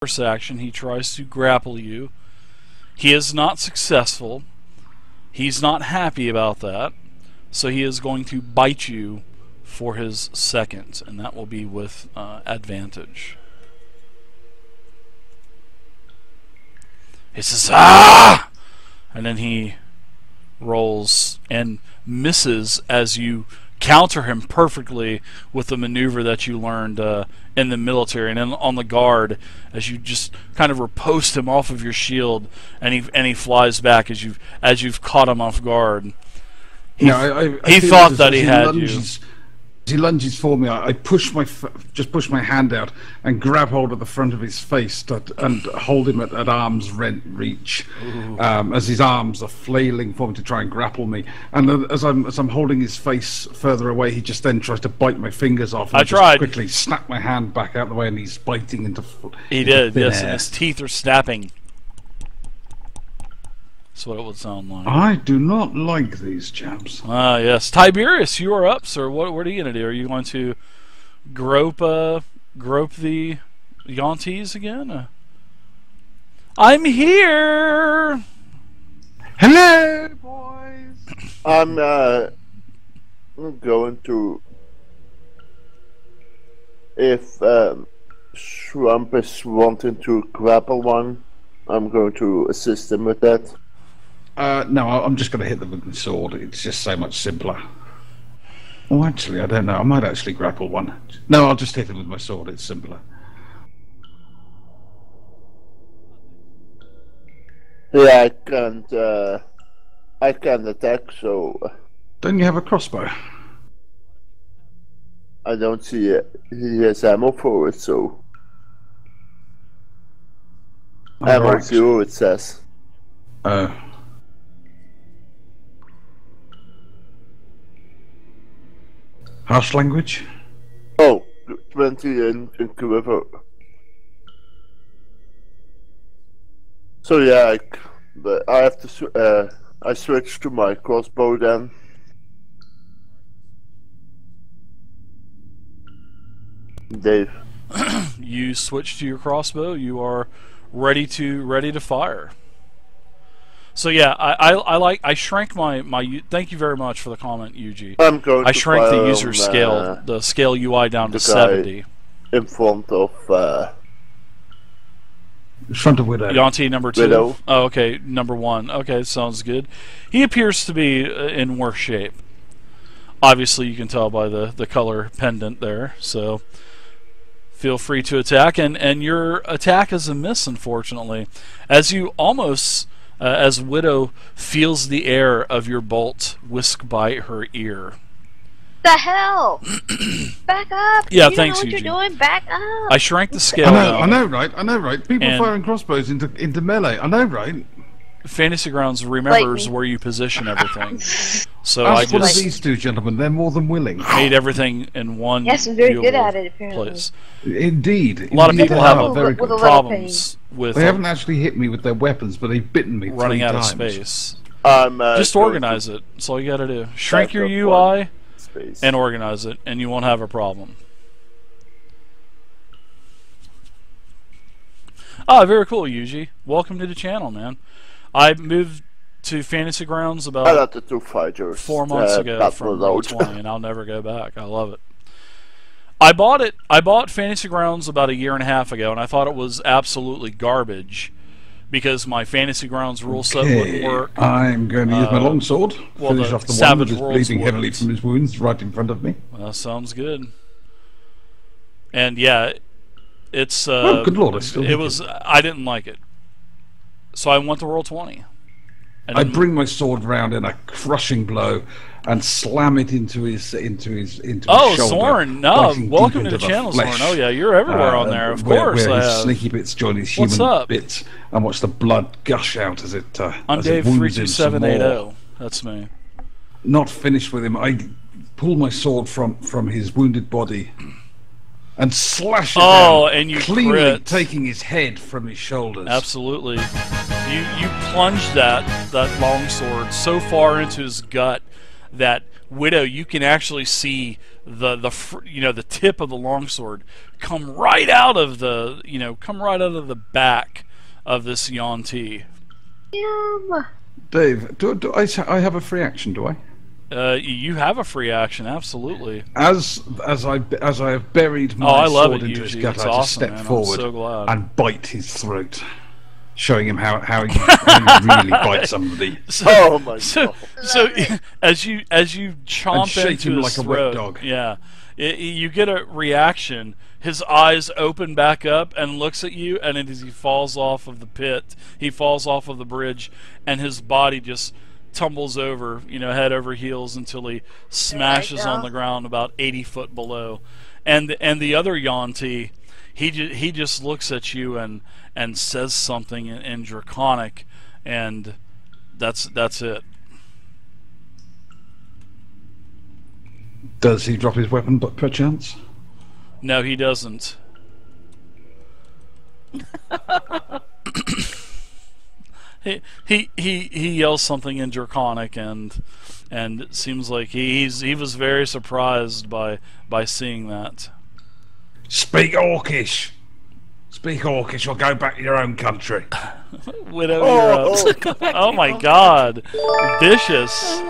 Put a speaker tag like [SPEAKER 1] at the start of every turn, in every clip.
[SPEAKER 1] first action, he tries to grapple you. He is not successful. He's not happy about that. So he is going to bite you for his second, and that will be with advantage. He says, "Ah!" And then he rolls and misses as you counter him perfectly with the maneuver that you learned in the military, and then on the guard as you just kind of riposte him off of your shield, and he flies back as you've caught him off guard. He thought that he had you.
[SPEAKER 2] As he lunges for me, I just push my hand out and grab hold of the front of his face and hold him at arm's reach, as his arms are flailing for me to try and grapple me. And as I'm holding his face further away, he just then tries to bite my fingers off. And I just quickly snap my hand back out of the way, and he's biting into.
[SPEAKER 1] He did, yes, and his teeth are snapping. That's what it would sound like.
[SPEAKER 2] I do not like these chaps.
[SPEAKER 1] Ah, yes. Tiberius, you are up, sir. What are you going to do? Are you going to grope the Yonties again? I'm here!
[SPEAKER 2] Hello, boys!
[SPEAKER 3] I'm going to... If Shrump is wanting to grapple one, I'm going to assist him with that.
[SPEAKER 2] No, I'm just going to hit them with my sword. It's just so much simpler. Oh, actually, I don't know. I might actually grapple one. No, I'll just hit them with my sword. It's simpler.
[SPEAKER 3] Yeah, I can't attack, so...
[SPEAKER 2] Don't you have a crossbow?
[SPEAKER 3] I don't see it. He has ammo for it, so...
[SPEAKER 2] Oh,
[SPEAKER 3] ammo
[SPEAKER 2] right.
[SPEAKER 3] 0, it says.
[SPEAKER 2] Oh. Harsh language?
[SPEAKER 3] Oh, 20 in quiver. So yeah, but I have to. I switch to my crossbow then. Dave.
[SPEAKER 1] You switch to your crossbow. You are ready to fire. So yeah, I shrank my thank you very much for the comment, Yuji.
[SPEAKER 3] I'm going
[SPEAKER 1] I
[SPEAKER 3] to
[SPEAKER 1] shrank
[SPEAKER 3] fire
[SPEAKER 1] the user
[SPEAKER 3] on,
[SPEAKER 1] scale, the scale UI down to
[SPEAKER 3] the guy
[SPEAKER 1] 70.
[SPEAKER 3] In front of
[SPEAKER 2] Front of Widow.
[SPEAKER 1] Yonti number 2.
[SPEAKER 3] Widow.
[SPEAKER 1] Oh, okay, number 1. Okay, sounds good. He appears to be in worse shape. Obviously, you can tell by the color pendant there. So feel free to attack, and your attack is a miss, unfortunately, as you almost. As Widow feels the air of your bolt whisk by her ear.
[SPEAKER 4] The hell! Back up!
[SPEAKER 1] Yeah,
[SPEAKER 4] you
[SPEAKER 1] thanks,
[SPEAKER 4] know what
[SPEAKER 1] Eugene.
[SPEAKER 4] You're doing? Back up!
[SPEAKER 1] I shrank the scale.
[SPEAKER 2] I know, right? People firing crossbows into melee. I know, right?
[SPEAKER 1] Fantasy Grounds remembers where you position everything. So
[SPEAKER 2] Ask
[SPEAKER 1] I
[SPEAKER 2] one of
[SPEAKER 1] just
[SPEAKER 2] these two gentlemen. They're more than willing.
[SPEAKER 1] made everything in one.
[SPEAKER 4] Yes, I'm very good
[SPEAKER 1] viewable
[SPEAKER 4] at it, apparently.
[SPEAKER 1] place.
[SPEAKER 2] Indeed.
[SPEAKER 1] A lot of people have
[SPEAKER 2] very
[SPEAKER 4] with
[SPEAKER 2] good.
[SPEAKER 4] a little
[SPEAKER 1] problems with
[SPEAKER 2] They haven't actually hit me with their weapons, but they've bitten me
[SPEAKER 1] running
[SPEAKER 2] 3
[SPEAKER 1] out
[SPEAKER 2] times.
[SPEAKER 1] of space.
[SPEAKER 3] just
[SPEAKER 1] Just organize it. That's all you got to do. Shrink your UI
[SPEAKER 3] space.
[SPEAKER 1] and organize it, and you won't have a problem. Ah, very cool, Yuji. Welcome to the channel, man. I moved to Fantasy Grounds about
[SPEAKER 3] I got the 2 fighters
[SPEAKER 1] 4 months ago
[SPEAKER 3] that
[SPEAKER 1] from
[SPEAKER 3] was
[SPEAKER 1] Roll
[SPEAKER 3] out.
[SPEAKER 1] 20, and I'll never go back. I love it. I bought Fantasy Grounds about 1.5 years ago, and I thought it was absolutely garbage because my Fantasy Grounds rule set wouldn't work.
[SPEAKER 2] I'm going to use my longsword.
[SPEAKER 1] well,
[SPEAKER 2] finish
[SPEAKER 1] the
[SPEAKER 2] off the
[SPEAKER 1] Savage
[SPEAKER 2] one that
[SPEAKER 1] Worlds
[SPEAKER 2] is bleeding heavily
[SPEAKER 1] wouldn't.
[SPEAKER 2] from his wounds right in front of me.
[SPEAKER 1] Well, sounds good. And yeah, it's
[SPEAKER 2] Oh, good lord! I still
[SPEAKER 1] it was. I didn't like it, so I went to Roll 20. And
[SPEAKER 2] I
[SPEAKER 1] then-
[SPEAKER 2] bring my sword round in a crushing blow and slam it into his
[SPEAKER 1] Oh,
[SPEAKER 2] shoulder.
[SPEAKER 1] Zorn! No,
[SPEAKER 2] biting
[SPEAKER 1] welcome
[SPEAKER 2] deep
[SPEAKER 1] to the
[SPEAKER 2] into
[SPEAKER 1] channel,
[SPEAKER 2] flesh.
[SPEAKER 1] Zorn. Oh yeah, you're everywhere on there. Of course,
[SPEAKER 2] where
[SPEAKER 1] I
[SPEAKER 2] his
[SPEAKER 1] have.
[SPEAKER 2] sneaky bits join his
[SPEAKER 1] What's
[SPEAKER 2] human
[SPEAKER 1] up?
[SPEAKER 2] bits, and watch the blood gush out as it
[SPEAKER 1] I'm
[SPEAKER 2] as it
[SPEAKER 1] Dave
[SPEAKER 2] wounds him some more.
[SPEAKER 1] 32780. That's me.
[SPEAKER 2] Not finished with him, I pull my sword from his wounded body and slash it down,
[SPEAKER 1] and you
[SPEAKER 2] cleanly
[SPEAKER 1] crit.
[SPEAKER 2] taking his head from his shoulders.
[SPEAKER 1] Absolutely. You plunged that longsword so far into his gut that Widow, you can actually see the tip of the longsword come right out of the back of this Yuan-Ti.
[SPEAKER 4] Damn.
[SPEAKER 2] Dave, do I have a free action? Do I?
[SPEAKER 1] You have a free action, absolutely.
[SPEAKER 2] As I have buried my
[SPEAKER 1] I love
[SPEAKER 2] sword
[SPEAKER 1] it,
[SPEAKER 2] into his
[SPEAKER 1] Yuji.
[SPEAKER 2] gut,
[SPEAKER 1] It's
[SPEAKER 2] I just
[SPEAKER 1] awesome,
[SPEAKER 2] step
[SPEAKER 1] man. I'm
[SPEAKER 2] forward
[SPEAKER 1] so glad.
[SPEAKER 2] and bite his throat, showing him how you really bite somebody.
[SPEAKER 3] Oh my god.
[SPEAKER 1] So as you chomp
[SPEAKER 2] And shake
[SPEAKER 1] into
[SPEAKER 2] him
[SPEAKER 1] his
[SPEAKER 2] like a wet
[SPEAKER 1] throat,
[SPEAKER 2] dog.
[SPEAKER 1] yeah, you get a reaction. His eyes open back up and looks at you, and as he falls off of the pit, he falls off of the bridge, and his body just tumbles over, head over heels until he smashes on the ground about 80 foot below. And the other Yuan-Ti, he just looks at you and says something in Draconic, and that's it.
[SPEAKER 2] Does he drop his weapon, but perchance?
[SPEAKER 1] No, he doesn't. He yells something in Draconic, and it seems like he was very surprised by seeing that.
[SPEAKER 2] Speak Orcish. Speak Orcish, or go back to your own country.
[SPEAKER 1] Widow, you're up. Oh my God, vicious.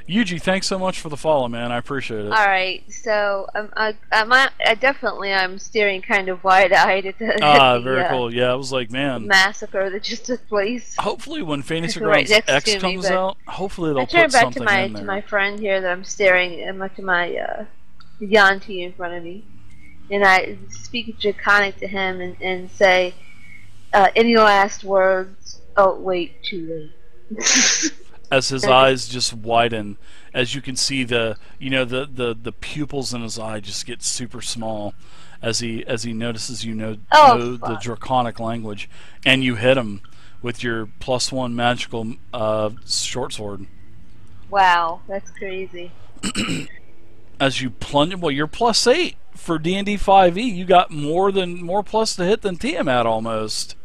[SPEAKER 1] Yuji, thanks so much for the follow, man. I appreciate it.
[SPEAKER 4] All right, so I'm staring kind of wide-eyed at the
[SPEAKER 1] Very cool. Yeah, I was like, man,
[SPEAKER 4] massacre that just took place.
[SPEAKER 1] hopefully when Phoenix
[SPEAKER 4] Right
[SPEAKER 1] Grounds
[SPEAKER 4] next
[SPEAKER 1] X
[SPEAKER 4] to me,
[SPEAKER 1] comes
[SPEAKER 4] but
[SPEAKER 1] out, hopefully
[SPEAKER 4] I
[SPEAKER 1] they'll
[SPEAKER 4] turn
[SPEAKER 1] put
[SPEAKER 4] back
[SPEAKER 1] something
[SPEAKER 4] to
[SPEAKER 1] in there.
[SPEAKER 4] my friend here that I'm staring at my Yuan-Ti in front of me, and I speak Draconic to him and say, "Any last words?" Oh wait, too late.
[SPEAKER 1] As his eyes just widen, as you can see the pupils in his eye just get super small as he notices know the Draconic language, and you hit him with your +1 magical short sword.
[SPEAKER 4] Wow, that's crazy.
[SPEAKER 1] As you plunge, well, you're +8 for D&D 5e. You got more plus to hit than Tiamat almost.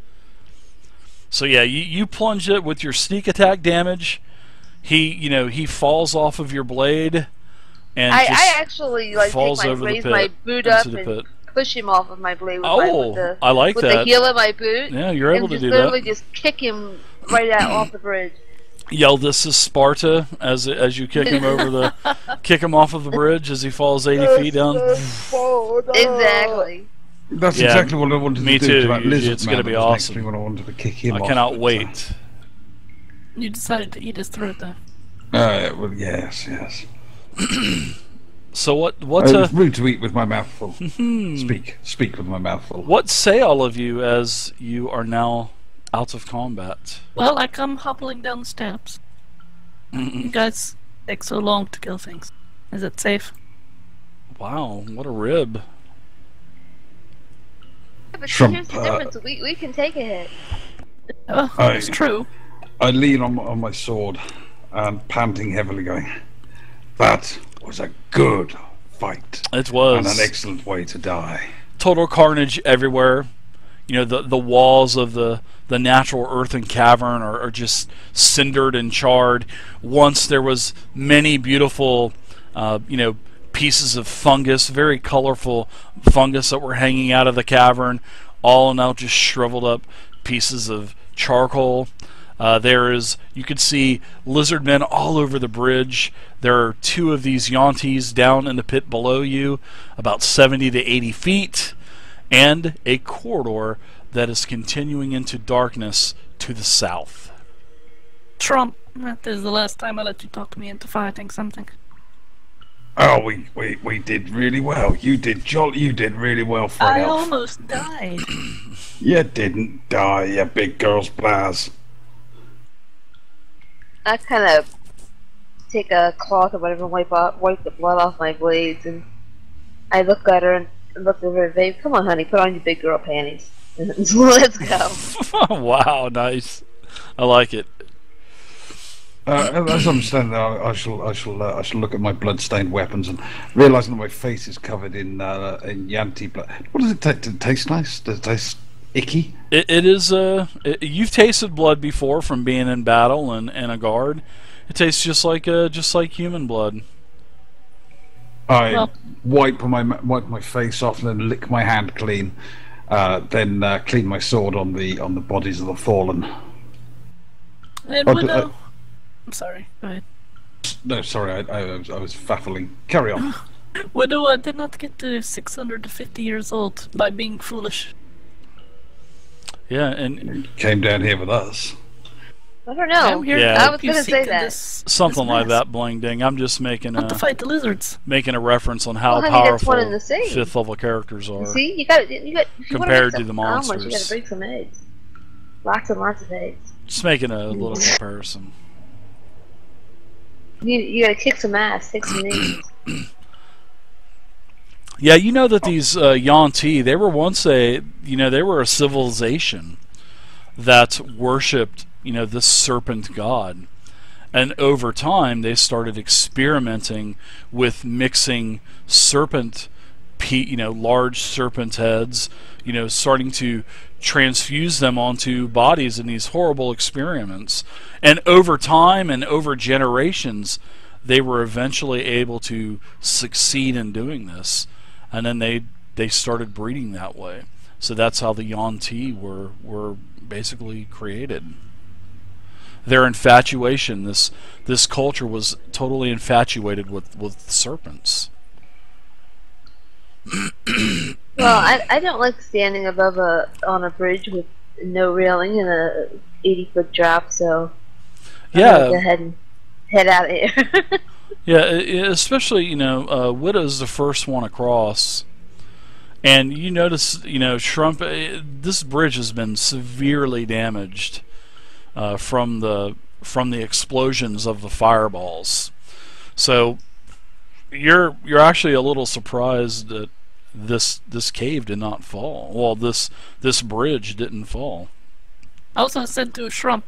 [SPEAKER 1] So yeah, you plunge it with your sneak attack damage. He falls off of your blade, and
[SPEAKER 4] I actually
[SPEAKER 1] falls over
[SPEAKER 4] raise
[SPEAKER 1] the
[SPEAKER 4] my
[SPEAKER 1] pit,
[SPEAKER 4] boot up
[SPEAKER 1] into the
[SPEAKER 4] and
[SPEAKER 1] pit.
[SPEAKER 4] push him off of my blade with,
[SPEAKER 1] I like
[SPEAKER 4] with
[SPEAKER 1] that.
[SPEAKER 4] the heel of my boot.
[SPEAKER 1] Yeah, you're able to
[SPEAKER 4] and
[SPEAKER 1] do
[SPEAKER 4] literally
[SPEAKER 1] that.
[SPEAKER 4] just kick him right out off the bridge.
[SPEAKER 1] Yell, "This is Sparta!" as you kick him kick him off of the bridge as he falls 80 feet down.
[SPEAKER 4] Exactly.
[SPEAKER 2] That's
[SPEAKER 1] Yeah,
[SPEAKER 2] exactly what I wanted
[SPEAKER 1] me
[SPEAKER 2] to
[SPEAKER 1] too,
[SPEAKER 2] do to that
[SPEAKER 1] Yuji.
[SPEAKER 2] lizard
[SPEAKER 1] It's
[SPEAKER 2] man.
[SPEAKER 1] gonna be
[SPEAKER 2] That was
[SPEAKER 1] awesome.
[SPEAKER 2] actually what I wanted to kick him
[SPEAKER 1] I
[SPEAKER 2] off.
[SPEAKER 1] cannot
[SPEAKER 2] but,
[SPEAKER 1] wait.
[SPEAKER 5] You decided to eat his throat, though.
[SPEAKER 2] Well, yes.
[SPEAKER 1] So what
[SPEAKER 2] It's rude to eat with my mouth full. Speak with my mouth full.
[SPEAKER 1] what say all of you as you are now out of combat?
[SPEAKER 5] Well, I come hobbling down the steps. You guys take so long to kill things. Is it safe?
[SPEAKER 1] Wow, what a rib.
[SPEAKER 4] Yeah, but
[SPEAKER 2] Trump,
[SPEAKER 4] here's the difference. We can take a hit.
[SPEAKER 5] Oh,
[SPEAKER 2] I-
[SPEAKER 5] that's true.
[SPEAKER 2] I lean on my sword and panting heavily, going, "That was a good fight
[SPEAKER 1] It was
[SPEAKER 2] and an excellent way to die."
[SPEAKER 1] total carnage everywhere. The walls of the natural earthen cavern are just cindered and charred. Once there was many beautiful pieces of fungus, very colorful fungus that were hanging out of the cavern, all now just shriveled up pieces of charcoal. You could see lizard men all over the bridge. There are 2 of these Yuan-Tis down in the pit below you, about 70 to 80 feet, and a corridor that is continuing into darkness to the south.
[SPEAKER 5] Trump, that is the last time I let you talk me into fighting something.
[SPEAKER 2] Oh, we did really well. You did really well for an
[SPEAKER 5] I
[SPEAKER 2] elf.
[SPEAKER 5] almost died.
[SPEAKER 2] You didn't die, you big girl's blaz.
[SPEAKER 4] I kind of take a cloth or whatever and wipe the blood off my blades, and I look at her and look at her, babe. Come on, honey, put on your big girl panties. Let's go.
[SPEAKER 1] Wow, nice. I like it.
[SPEAKER 2] As I'm standing there, I shall look at my blood-stained weapons and realizing that my face is covered in Yuan-Ti blood. What does it taste? Does it taste nice? Does it taste icky?
[SPEAKER 1] It is. You've tasted blood before from being in battle and a guard. It tastes just like human blood.
[SPEAKER 2] I
[SPEAKER 5] Well-
[SPEAKER 2] wipe my face off and then lick my hand clean. Then clean my sword on the bodies of the fallen.
[SPEAKER 5] And
[SPEAKER 2] Oh,
[SPEAKER 5] Widow... I'm sorry, go ahead.
[SPEAKER 2] No, sorry, I was faffling. Carry on.
[SPEAKER 5] Widow did not get to 650 years old by being foolish.
[SPEAKER 1] Yeah, and
[SPEAKER 2] Came down here with us.
[SPEAKER 4] I don't know.
[SPEAKER 5] I'm here
[SPEAKER 1] Yeah.
[SPEAKER 5] to
[SPEAKER 4] I
[SPEAKER 5] help
[SPEAKER 4] was
[SPEAKER 5] you
[SPEAKER 4] gonna
[SPEAKER 5] seek
[SPEAKER 4] say that.
[SPEAKER 1] something like
[SPEAKER 5] mask.
[SPEAKER 1] that, Bling Ding. I'm just making
[SPEAKER 5] Not to
[SPEAKER 1] a
[SPEAKER 5] fight the lizards.
[SPEAKER 1] reference on how
[SPEAKER 4] Well, honey, that's one
[SPEAKER 1] powerful
[SPEAKER 4] and the same.
[SPEAKER 1] 5th level characters are.
[SPEAKER 4] See, you got. If you wanna
[SPEAKER 1] Compared
[SPEAKER 4] make
[SPEAKER 1] to the
[SPEAKER 4] some omelets, you
[SPEAKER 1] monsters.
[SPEAKER 4] gotta break some eggs. Lots and lots of eggs.
[SPEAKER 1] Just making a little comparison.
[SPEAKER 4] You gotta kick some ass, take some names.
[SPEAKER 1] Yeah, you know that these Yuan-Ti, they were once they were a civilization that worshipped, this serpent god. And over time, they started experimenting with mixing large serpent heads, starting to transfuse them onto bodies in these horrible experiments. And over time and over generations, they were eventually able to succeed in doing this. And then they started breeding that way. So that's how the Yuan-Ti were basically created. Their infatuation, this culture was totally infatuated with serpents.
[SPEAKER 4] Well, I don't like standing on a bridge with no railing and a 80-foot drop, so I'm gonna go ahead and head out of here.
[SPEAKER 1] Yeah, especially Widow's the first one across, and you notice Shrump. This bridge has been severely damaged from the explosions of the fireballs. So you're actually a little surprised that this cave did not fall. Well, this bridge didn't fall.
[SPEAKER 5] I also said to Shrump,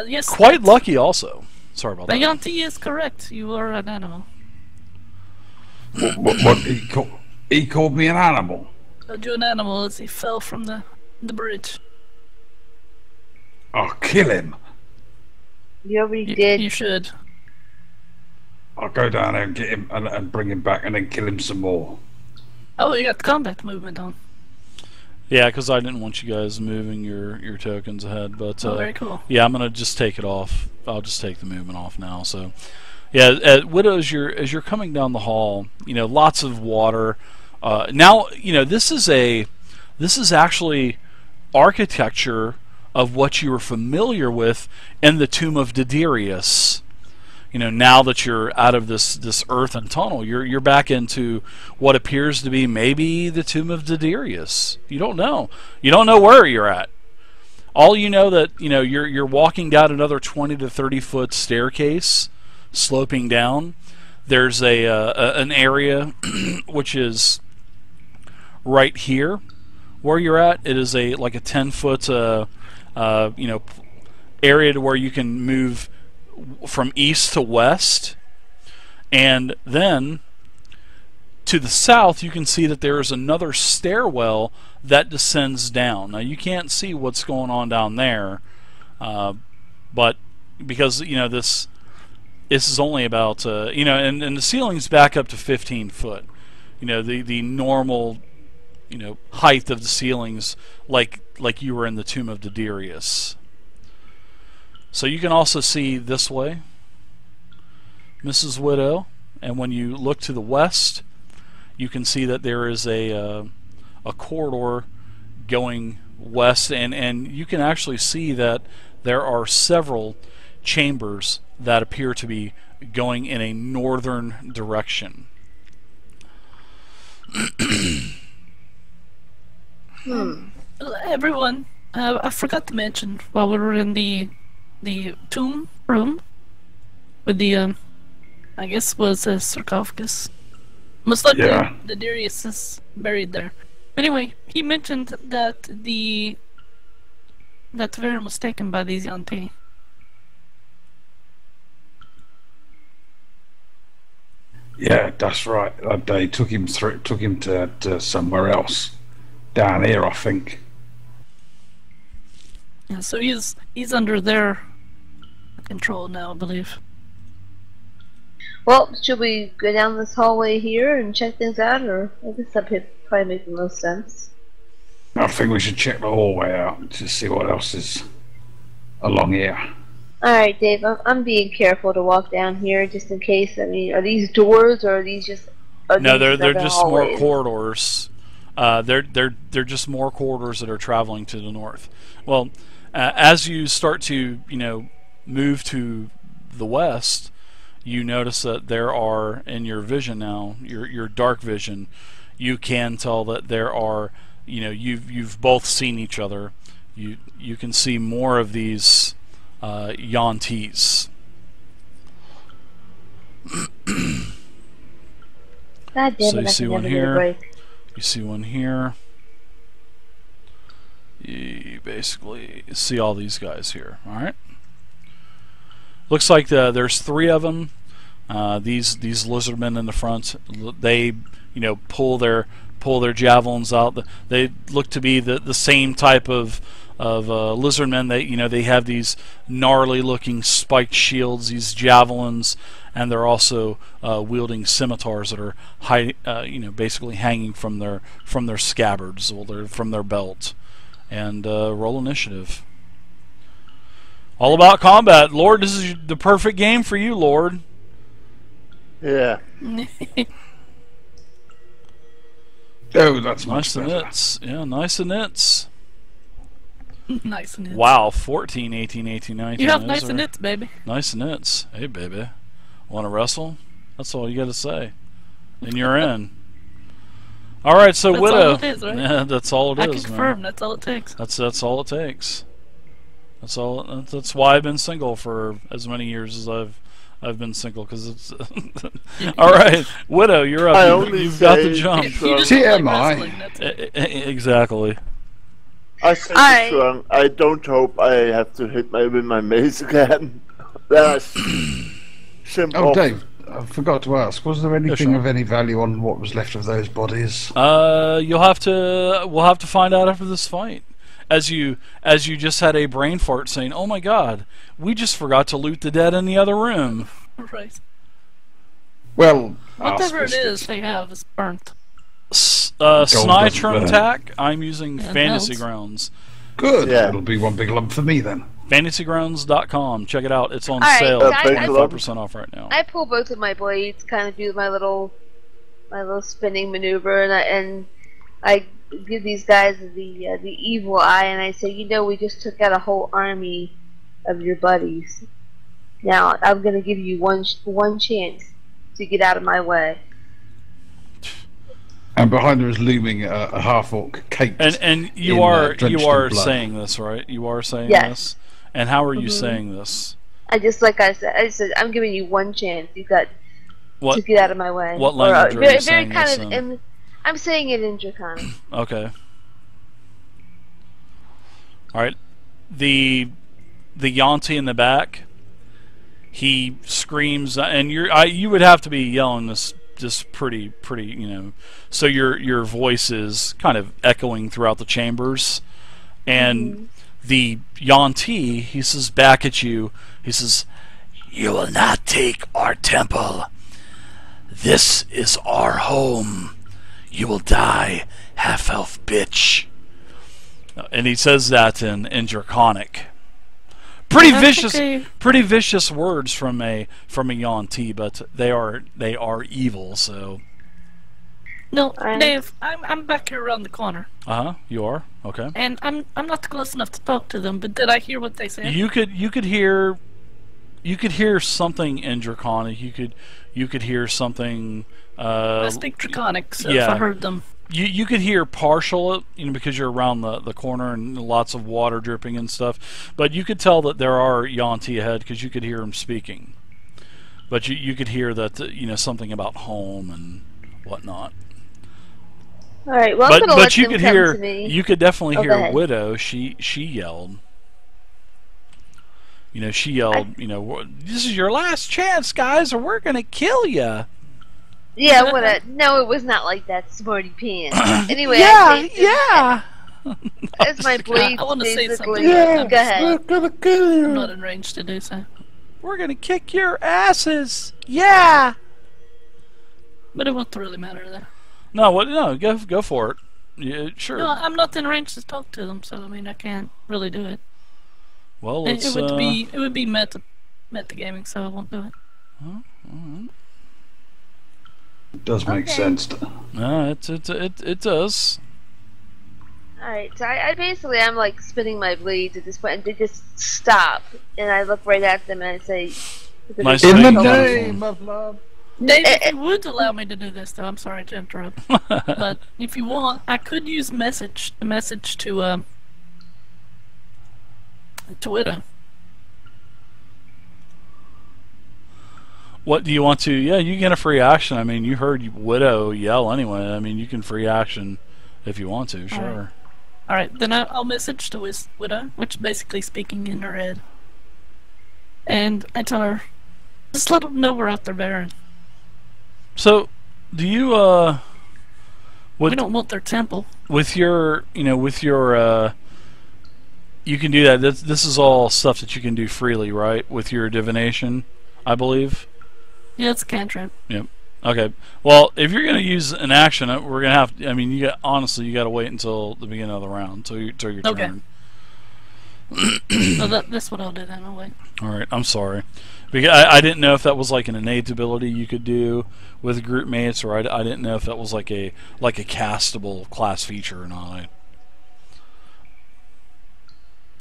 [SPEAKER 5] yes.
[SPEAKER 1] Quite lucky, also. Sorry about that.
[SPEAKER 5] Yuan-Ti is correct. You are an animal.
[SPEAKER 2] What he called me an animal.
[SPEAKER 5] Told you an animal as he fell from the bridge.
[SPEAKER 2] I'll kill him.
[SPEAKER 4] You already did.
[SPEAKER 5] You should.
[SPEAKER 2] I'll go down there and get him and bring him back and then kill him some more.
[SPEAKER 5] Oh, you got combat movement on.
[SPEAKER 1] Yeah, because I didn't want you guys moving your tokens ahead, but
[SPEAKER 5] Very cool.
[SPEAKER 1] yeah, I'm gonna just take it off. I'll just take the movement off now. So, yeah, Widow, as you're coming down the hall, lots of water. Now, this is actually architecture of what you were familiar with in the tomb of Diderius. Now that you're out of this earthen tunnel, you're back into what appears to be maybe the tomb of Diderius. You don't know. You don't know where you're at. All you know that you're walking down another 20 to 30 foot staircase, sloping down. There's an area which is right here where you're at. It is like a 10-foot area to where you can move from east to west, and then to the south you can see that there is another stairwell that descends down. Now you can't see what's going on down there, but because this is only about and the ceiling's back up to 15 foot. The normal height of the ceilings, like you were in the tomb of Diderius. So you can also see this way, Mrs. Widow, and when you look to the west, you can see that there is a corridor going west, and you can actually see that there are several chambers that appear to be going in a northern direction.
[SPEAKER 5] Everyone, I forgot to mention while we were in the tomb room with the I guess was a sarcophagus. Most likely
[SPEAKER 2] Yeah.
[SPEAKER 5] the Diderius is buried there. Anyway, he mentioned that that Varen was taken by these Yuan-Ti.
[SPEAKER 2] Yeah, that's right. They took him to somewhere else, down here, I think.
[SPEAKER 5] Yeah, so he's under their control now, I believe.
[SPEAKER 4] Well, should we go down this hallway here and check things out, or I guess that would probably make the most sense.
[SPEAKER 2] I think we should check the hallway out to see what else is along here.
[SPEAKER 4] Alright, Dave, I'm being careful to walk down here just in case. I mean, are these doors or are these just...
[SPEAKER 1] No, they're just
[SPEAKER 4] hallways?
[SPEAKER 1] more corridors. They're just more corridors that are traveling to the north. Well, as you start to move to the west, you notice that there are, in your vision now, your dark vision, you can tell that there are, you've both seen each other. You can see more of these Yantees.
[SPEAKER 4] God damn
[SPEAKER 1] So
[SPEAKER 4] it,
[SPEAKER 1] you
[SPEAKER 4] I
[SPEAKER 1] see
[SPEAKER 4] can
[SPEAKER 1] one
[SPEAKER 4] never get a
[SPEAKER 1] here.
[SPEAKER 4] break.
[SPEAKER 1] You see one here. You basically see all these guys here. All right. Looks like there's 3 of them. These lizardmen in the front. They pull their javelins out. They look to be the same type of lizardmen. They have these gnarly looking spiked shields, these javelins, and they're also wielding scimitars that are basically hanging from their scabbards or from their belt. And roll initiative. All about combat, Lord. This is the perfect game for you, Lord.
[SPEAKER 3] Yeah.
[SPEAKER 2] Oh, that's
[SPEAKER 1] Nice
[SPEAKER 2] much
[SPEAKER 1] and
[SPEAKER 2] better.
[SPEAKER 1] nits. Yeah, nice and nits.
[SPEAKER 5] Nice and nits.
[SPEAKER 1] Wow, 14, 18, 18, 19.
[SPEAKER 5] You have
[SPEAKER 1] Those
[SPEAKER 5] nice and
[SPEAKER 1] are
[SPEAKER 5] nits, baby.
[SPEAKER 1] Nice and nits. Hey, baby. Want to wrestle? That's all you got to say. And you're in. All right, so
[SPEAKER 5] That's
[SPEAKER 1] Widow.
[SPEAKER 5] all it is, right?
[SPEAKER 1] Yeah, that's all it
[SPEAKER 5] I
[SPEAKER 1] is,
[SPEAKER 5] can confirm.
[SPEAKER 1] man.
[SPEAKER 5] That's all it takes.
[SPEAKER 1] That's all it takes. That's all. That's why I've been single for as many years as I've been single, because it's. All right, Widow, you're up.
[SPEAKER 3] I only
[SPEAKER 1] You've got the
[SPEAKER 3] say-
[SPEAKER 1] jump.
[SPEAKER 5] You just don't like
[SPEAKER 2] TMI.
[SPEAKER 5] wrestling, that's it.
[SPEAKER 1] Exactly.
[SPEAKER 3] I said
[SPEAKER 4] Alright.
[SPEAKER 3] strong. I don't hope I have to hit with my mace again. That's simple.
[SPEAKER 2] Oh, Dave, I forgot to ask. Was there anything
[SPEAKER 1] Sean.
[SPEAKER 2] of any value on what was left of those bodies?
[SPEAKER 1] We'll have to find out after this fight. As you just had a brain fart saying, "Oh my God, we just forgot to loot the dead in the other room."
[SPEAKER 5] Right.
[SPEAKER 2] Well,
[SPEAKER 5] Whatever
[SPEAKER 2] ask
[SPEAKER 5] it is they have is burnt.
[SPEAKER 2] doesn't
[SPEAKER 1] Snitron
[SPEAKER 2] burn.
[SPEAKER 1] attack. I'm using
[SPEAKER 5] Yeah, it
[SPEAKER 1] Fantasy
[SPEAKER 5] helps.
[SPEAKER 1] Grounds.
[SPEAKER 2] Good.
[SPEAKER 3] Yeah.
[SPEAKER 2] It'll be one big lump for me then.
[SPEAKER 1] FantasyGrounds.com. Check it out. It's on
[SPEAKER 4] Alright,
[SPEAKER 1] sale.
[SPEAKER 4] so I-
[SPEAKER 1] 25% off right now.
[SPEAKER 4] I pull both of my blades, kind of do my little spinning maneuver, and I give these guys the evil eye, and I say, we just took out a whole army of your buddies. Now I'm gonna give you one chance to get out of my way.
[SPEAKER 2] And behind her is looming a half-orc caked.
[SPEAKER 1] And you
[SPEAKER 2] in,
[SPEAKER 1] are
[SPEAKER 2] drenched
[SPEAKER 1] you
[SPEAKER 2] in
[SPEAKER 1] are
[SPEAKER 2] blood.
[SPEAKER 1] saying this, right? You are saying
[SPEAKER 4] Yes.
[SPEAKER 1] this. And how are you
[SPEAKER 4] Mhm.
[SPEAKER 1] saying this?
[SPEAKER 4] I said I'm giving you one chance. You got to
[SPEAKER 1] What?
[SPEAKER 4] get out of my way.
[SPEAKER 1] What language are you
[SPEAKER 4] very
[SPEAKER 1] saying
[SPEAKER 4] kind
[SPEAKER 1] this
[SPEAKER 4] of.
[SPEAKER 1] in?
[SPEAKER 4] I'm saying it in Draconic.
[SPEAKER 1] Okay. All right. The Yanti in the back. He screams, and you would have to be yelling this just pretty, so your voice is kind of echoing throughout the chambers, and the Yanti, he says back at you, he says, "You will not take our temple. This is our home. You will die, half-elf bitch." And he says that in Draconic. Pretty
[SPEAKER 5] That's
[SPEAKER 1] vicious,
[SPEAKER 5] okay.
[SPEAKER 1] pretty vicious words from a Yanti, but they are evil. So,
[SPEAKER 5] No,
[SPEAKER 4] Alright.
[SPEAKER 5] Dave, I'm back here around the corner,
[SPEAKER 1] you are okay.
[SPEAKER 5] and I'm not close enough to talk to them. But did I hear what they said?
[SPEAKER 1] You could hear something in Draconic. You could hear something.
[SPEAKER 5] I speak Draconic, so if
[SPEAKER 1] yeah.
[SPEAKER 5] I heard them.
[SPEAKER 1] You could hear partial, because you're around the corner and lots of water dripping and stuff. But you could tell that there are Yanti ahead because you could hear them speaking. But you could hear that something about home and whatnot.
[SPEAKER 4] All right. Well, I'm gonna let
[SPEAKER 1] But you
[SPEAKER 4] them
[SPEAKER 1] could
[SPEAKER 4] come
[SPEAKER 1] hear
[SPEAKER 4] to me.
[SPEAKER 1] you could definitely
[SPEAKER 4] Oh, go
[SPEAKER 1] hear
[SPEAKER 4] ahead.
[SPEAKER 1] Widow. She yelled. She yelled. This is your last chance, guys, or we're gonna kill you.
[SPEAKER 4] Yeah, no, it was not like that, smarty pants. Anyway, I say,
[SPEAKER 1] yeah.
[SPEAKER 4] as my blade
[SPEAKER 5] I wanna say
[SPEAKER 4] basically.
[SPEAKER 5] something.
[SPEAKER 4] Go ahead.
[SPEAKER 2] We're gonna kill
[SPEAKER 5] I'm
[SPEAKER 2] you.
[SPEAKER 5] not in range to do so.
[SPEAKER 1] We're gonna kick your asses. Yeah.
[SPEAKER 5] But it won't really matter there.
[SPEAKER 1] No, what? No, go for it. Yeah, sure.
[SPEAKER 5] No, I'm not in range to talk to them, so I mean I can't really do it.
[SPEAKER 1] Well,
[SPEAKER 5] It
[SPEAKER 1] let's.
[SPEAKER 5] would be metagaming, so I won't do it.
[SPEAKER 2] It does make
[SPEAKER 4] Okay.
[SPEAKER 2] sense.
[SPEAKER 1] No, it does.
[SPEAKER 4] Alright, so I basically I'm like spinning my blades at this point, and they just stop, and I look right at them and I say,
[SPEAKER 1] Nice
[SPEAKER 2] In the
[SPEAKER 1] Thank you.
[SPEAKER 2] name of love.
[SPEAKER 5] Dave, if you would allow me to do this, though, I'm sorry to interrupt, but if you want, I could use a message to Twitter.
[SPEAKER 1] What do you want to? Yeah, you get a free action. I mean, you heard Widow yell anyway. I mean, you can free action if you want to. Sure.
[SPEAKER 5] All right, then I'll message to his Widow, which is basically speaking in her head, and I tell her, just let them know we're out there, Baron.
[SPEAKER 1] So, do you
[SPEAKER 5] We don't want their temple.
[SPEAKER 1] with your you can do that. This is all stuff that you can do freely, right? With your divination, I believe.
[SPEAKER 5] Yeah, it's a cantrip.
[SPEAKER 1] Yep. Okay. Well, if you're going to use an action, we're going to have. I mean, you got to wait until the beginning of the round, till your
[SPEAKER 5] Okay.
[SPEAKER 1] turn.
[SPEAKER 5] So that's what I'll do then. I'll wait.
[SPEAKER 1] All right. I'm sorry, because I didn't know if that was like an innate ability you could do with group mates, or I didn't know if that was like a castable class feature or not.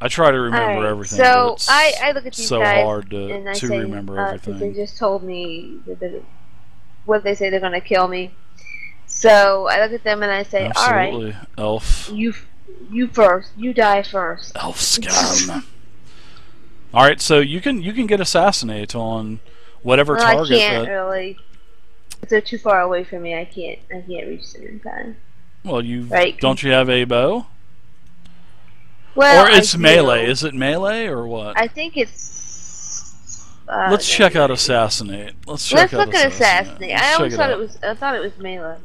[SPEAKER 1] I try to remember
[SPEAKER 4] Alright,
[SPEAKER 1] everything.
[SPEAKER 4] so
[SPEAKER 1] but it's
[SPEAKER 4] I look at these
[SPEAKER 1] so
[SPEAKER 4] guys
[SPEAKER 1] hard
[SPEAKER 4] and I
[SPEAKER 1] to
[SPEAKER 4] say,
[SPEAKER 1] remember
[SPEAKER 4] 'cause they
[SPEAKER 1] everything.
[SPEAKER 4] just told me what they say they're gonna kill me. So I look at them and I say, alright,
[SPEAKER 1] Absolutely, elf.
[SPEAKER 4] you first, you die first.
[SPEAKER 1] Elf scum. All right, so you can get assassinate on whatever
[SPEAKER 4] Well,
[SPEAKER 1] target.
[SPEAKER 4] I can't really. If they're too far away from me, I can't reach them in time.
[SPEAKER 1] Well,
[SPEAKER 4] Right.
[SPEAKER 1] don't you have a bow?
[SPEAKER 4] Well,
[SPEAKER 1] Or it's
[SPEAKER 4] I do.
[SPEAKER 1] melee? Is it melee or what?
[SPEAKER 4] I think it's.
[SPEAKER 1] Let's check out assassinate. Let's check out
[SPEAKER 4] look at assassinate.
[SPEAKER 1] Let's
[SPEAKER 4] I always
[SPEAKER 1] check
[SPEAKER 4] thought
[SPEAKER 1] out.
[SPEAKER 4] I thought it was melee.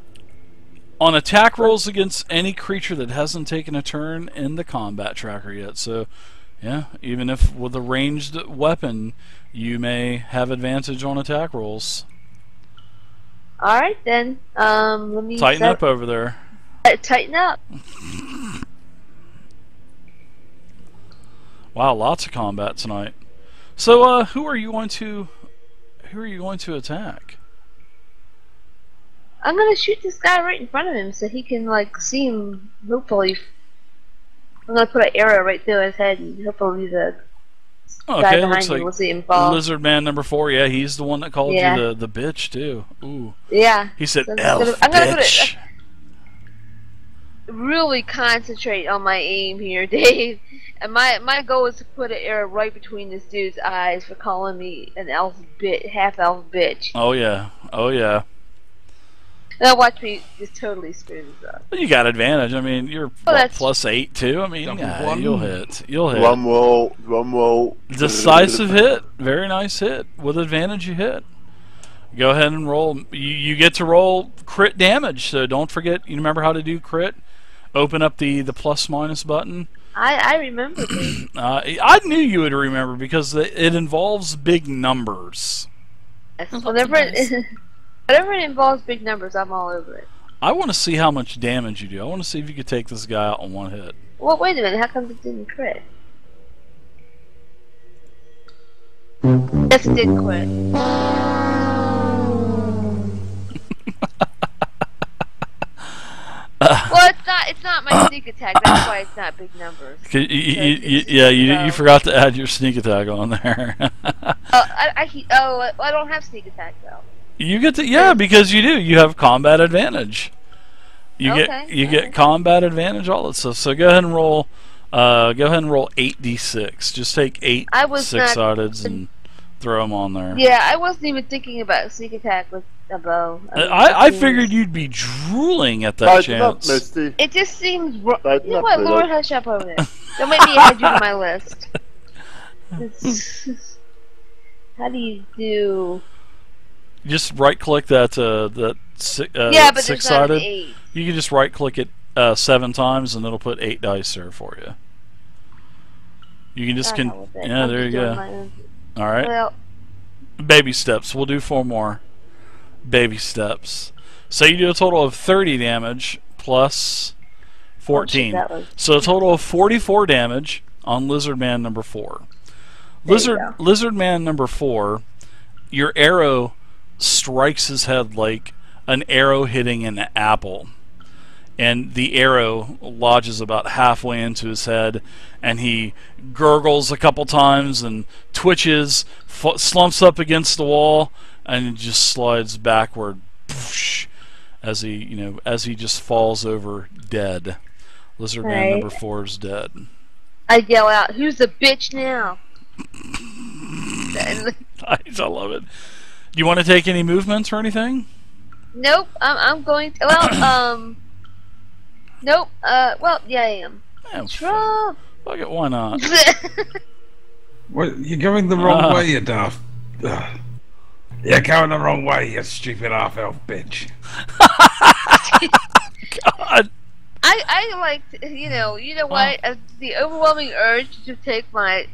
[SPEAKER 1] On attack rolls against any creature that hasn't taken a turn in the combat tracker yet. So, yeah, even if with a ranged weapon, you may have advantage on attack rolls.
[SPEAKER 4] All right then. Let me
[SPEAKER 1] Tighten up over there.
[SPEAKER 4] Tighten up.
[SPEAKER 1] Wow, lots of combat tonight. So, who are you going to attack?
[SPEAKER 4] I'm gonna shoot this guy right in front of him so he can like see him. Hopefully, I'm gonna put an arrow right through his head and hopefully the guy
[SPEAKER 1] Okay,
[SPEAKER 4] behind
[SPEAKER 1] looks
[SPEAKER 4] me
[SPEAKER 1] like
[SPEAKER 4] will see him fall.
[SPEAKER 1] Lizard Man number 4. Yeah, he's the one that called
[SPEAKER 4] Yeah.
[SPEAKER 1] you the bitch too. Ooh,
[SPEAKER 4] Yeah.
[SPEAKER 1] he said
[SPEAKER 4] So
[SPEAKER 1] elf
[SPEAKER 4] I'm gonna put
[SPEAKER 1] bitch.
[SPEAKER 4] really concentrate on my aim here, Dave. And my goal is to put an arrow right between this dude's eyes for calling me an half elf bitch.
[SPEAKER 1] Oh yeah, oh yeah.
[SPEAKER 4] Now watch me just totally screw this up.
[SPEAKER 1] Well, you got advantage. I mean, you're
[SPEAKER 4] that's-
[SPEAKER 1] +8 too. I mean,
[SPEAKER 2] Double
[SPEAKER 1] yeah,
[SPEAKER 2] one.
[SPEAKER 1] you'll hit. You'll hit.
[SPEAKER 3] Drum roll, drum roll.
[SPEAKER 1] Decisive hit. Very nice hit. With advantage, you hit. Go ahead and roll. You get to roll crit damage. So don't forget. You remember how to do crit. Open up the +- button.
[SPEAKER 4] I remember this.
[SPEAKER 1] I knew you would remember because it involves big numbers.
[SPEAKER 4] Whenever whenever it involves big numbers, I'm all over it.
[SPEAKER 1] I want to see how much damage you do. I want to see if you could take this guy out on one hit.
[SPEAKER 4] Well, wait a minute. How come it didn't crit? Yes, it did crit. Well, it's not my sneak attack. That's why it's not big numbers.
[SPEAKER 1] You forgot to add your sneak attack on there.
[SPEAKER 4] I don't have sneak attack though.
[SPEAKER 1] You get to because you do. You have combat advantage. You get combat advantage, all that stuff. So go ahead and roll. Go ahead and roll 8d6. Just take 8 six-sideds and throw them on there.
[SPEAKER 4] Yeah, I wasn't even thinking about sneak attack with a bow.
[SPEAKER 1] I figured you'd be drooling at that
[SPEAKER 3] Tighten up,
[SPEAKER 1] chance.
[SPEAKER 3] Misty.
[SPEAKER 4] It just seems. You
[SPEAKER 3] Tighten
[SPEAKER 4] know
[SPEAKER 3] up,
[SPEAKER 4] what,
[SPEAKER 3] Willow.
[SPEAKER 4] Lord, hush up over there. Don't make me add you to my list. How do you do?
[SPEAKER 1] Just right-click that
[SPEAKER 4] Yeah, but there's not an
[SPEAKER 1] six-sided.
[SPEAKER 4] 8.
[SPEAKER 1] You can just right-click it 7 times, and it'll put 8 dice there for you. You can just
[SPEAKER 4] I know with it.
[SPEAKER 1] yeah,
[SPEAKER 4] I'm
[SPEAKER 1] there you
[SPEAKER 4] just doing
[SPEAKER 1] go.
[SPEAKER 4] my own.
[SPEAKER 1] All right.
[SPEAKER 4] Well,
[SPEAKER 1] Baby steps. We'll do 4 more. Baby steps. So you do a total of 30 damage plus 14.
[SPEAKER 4] that was-
[SPEAKER 1] So a total of 44 damage on Lizard Man number 4. Lizard Man number 4, your arrow strikes his head like an arrow hitting an apple. And the arrow lodges about halfway into his head, and he gurgles a couple times and twitches, slumps up against the wall, and just slides backward as he just falls over dead. Lizard Man number 4 is dead.
[SPEAKER 4] I yell out, "Who's the bitch now?"
[SPEAKER 1] I love it. Do you want to take any movements or anything?
[SPEAKER 4] Nope. I'm going to. Well, nope. Well, yeah, I am.
[SPEAKER 1] Yeah,
[SPEAKER 4] Trump.
[SPEAKER 1] fuck it, why not?
[SPEAKER 2] Well, you're going the wrong way, you daft. You're going the wrong way, you stupid half-elf bitch.
[SPEAKER 1] God.
[SPEAKER 4] I like to, you know what? The overwhelming urge to take my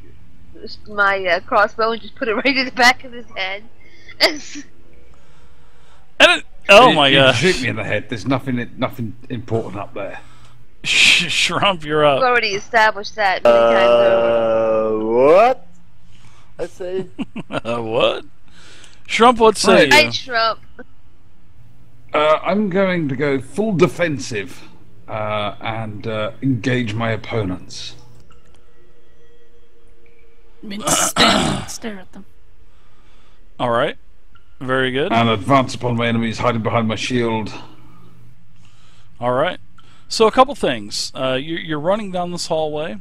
[SPEAKER 4] crossbow and just put it right in the back of his head.
[SPEAKER 1] Oh my
[SPEAKER 2] You
[SPEAKER 1] gosh.
[SPEAKER 2] shoot me in the head. There's nothing important up there.
[SPEAKER 1] Shrump, you're up.
[SPEAKER 4] We've already established that many times over.
[SPEAKER 3] What? I say.
[SPEAKER 1] What? Shrump, what say
[SPEAKER 2] Right.
[SPEAKER 1] you?
[SPEAKER 4] Hey, Trump.
[SPEAKER 2] I'm going to go full defensive and engage my opponents.
[SPEAKER 5] I mean, stand and stare at them.
[SPEAKER 1] All right. Very good.
[SPEAKER 2] And advance upon my enemies, hiding behind my shield.
[SPEAKER 1] All right. So a couple things. You're running down this hallway.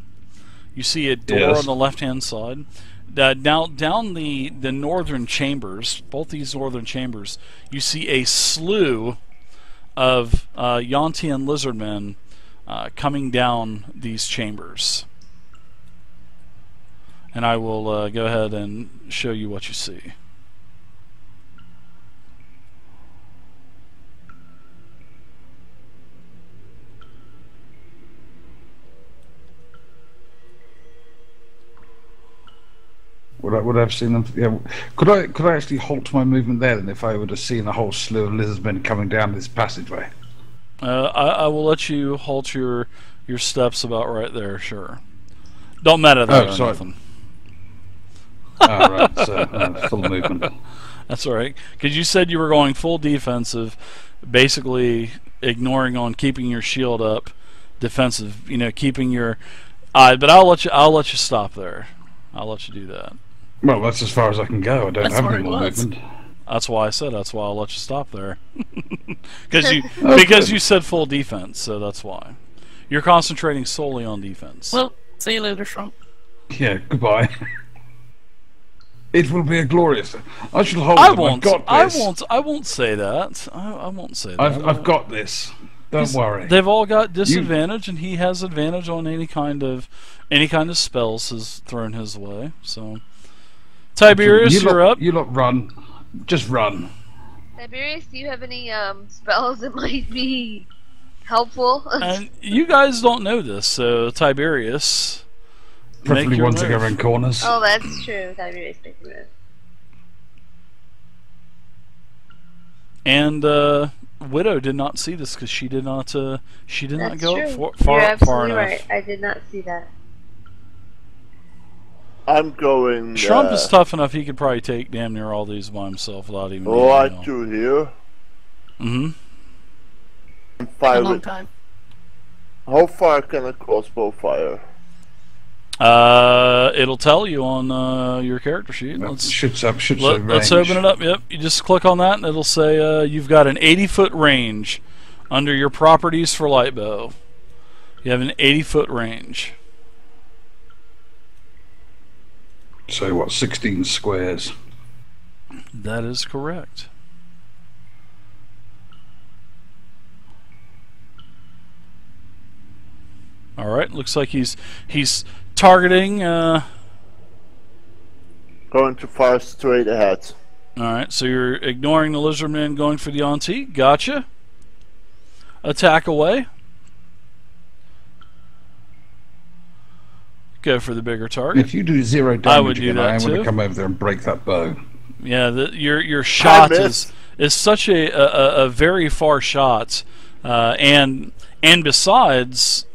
[SPEAKER 1] You see a door
[SPEAKER 2] Yes.
[SPEAKER 1] on the left-hand side. Down the northern chambers, both these northern chambers, you see a slew of Yantian lizardmen coming down these chambers. And I will go ahead and show you what you see.
[SPEAKER 2] Would I have seen them? Yeah. Could I actually halt my movement there then if I would have seen a whole slew of lizardmen coming down this passageway?
[SPEAKER 1] I will let you halt your steps about right there. Sure. Don't matter that or
[SPEAKER 2] sorry.
[SPEAKER 1] nothing.
[SPEAKER 2] Right, so full movement.
[SPEAKER 1] That's all right. Because you said you were going full defensive, basically ignoring on keeping your shield up, defensive. Keeping your. But I'll let you stop there. I'll let you do that.
[SPEAKER 2] Well, that's as far as I can go. I don't
[SPEAKER 5] That's
[SPEAKER 2] have
[SPEAKER 5] where
[SPEAKER 2] any
[SPEAKER 5] it
[SPEAKER 2] more
[SPEAKER 5] was.
[SPEAKER 2] movement.
[SPEAKER 1] That's why I said. That's why I'll let you stop there. Because
[SPEAKER 2] Okay.
[SPEAKER 1] you said full defense, so that's why. You're concentrating solely on defense.
[SPEAKER 5] Well, see you later, Trump.
[SPEAKER 2] Yeah, goodbye. It will be a glorious. I shall hold
[SPEAKER 1] I
[SPEAKER 2] them.
[SPEAKER 1] won't.
[SPEAKER 2] I've got
[SPEAKER 1] I
[SPEAKER 2] this.
[SPEAKER 1] won't. I won't say that. I won't say that.
[SPEAKER 2] I've got this. Don't worry.
[SPEAKER 1] They've all got disadvantage, and he has advantage on any kind of spells is thrown his way. So, Tiberius, you're up.
[SPEAKER 2] You lot run. Just run.
[SPEAKER 4] Tiberius, do you have any spells that might be helpful?
[SPEAKER 1] And you guys don't know this, so Tiberius, make
[SPEAKER 2] Preferably
[SPEAKER 1] your
[SPEAKER 2] ones that go
[SPEAKER 1] move.
[SPEAKER 2] around corners.
[SPEAKER 4] Oh, that's true. Tiberius makes a move.
[SPEAKER 1] And Widow did not see this because she did not. She did not
[SPEAKER 4] That's
[SPEAKER 1] go
[SPEAKER 4] true.
[SPEAKER 1] up
[SPEAKER 4] You're
[SPEAKER 1] far
[SPEAKER 4] absolutely
[SPEAKER 1] enough.
[SPEAKER 4] right. I did not see that.
[SPEAKER 3] I'm going.
[SPEAKER 1] Trump is tough enough; he could probably take damn near all these by himself without even.
[SPEAKER 3] Right to here.
[SPEAKER 1] Mm-hmm.
[SPEAKER 3] And
[SPEAKER 5] A
[SPEAKER 3] fire
[SPEAKER 5] long
[SPEAKER 3] with.
[SPEAKER 5] time.
[SPEAKER 3] How far can a crossbow fire?
[SPEAKER 1] It'll tell you on your character sheet.
[SPEAKER 2] Should say
[SPEAKER 1] Let's
[SPEAKER 2] range.
[SPEAKER 1] open it up. Yep, you just click on that, and it'll say you've got an 80-foot range under your properties for light bow. You have an 80-foot range.
[SPEAKER 2] So what? 16 squares.
[SPEAKER 1] That is correct. All right, looks like he's targeting.
[SPEAKER 3] Going to fire straight ahead.
[SPEAKER 1] All right, so you're ignoring the lizardman, going for the auntie. Gotcha. Attack away. Go for the bigger target.
[SPEAKER 2] If you do 0 damage
[SPEAKER 1] I would do
[SPEAKER 2] again,
[SPEAKER 1] that
[SPEAKER 2] I am going
[SPEAKER 1] too.
[SPEAKER 2] to come over there and break that bow.
[SPEAKER 1] Yeah, your shot
[SPEAKER 3] missed.
[SPEAKER 1] is such a very far shot, and besides,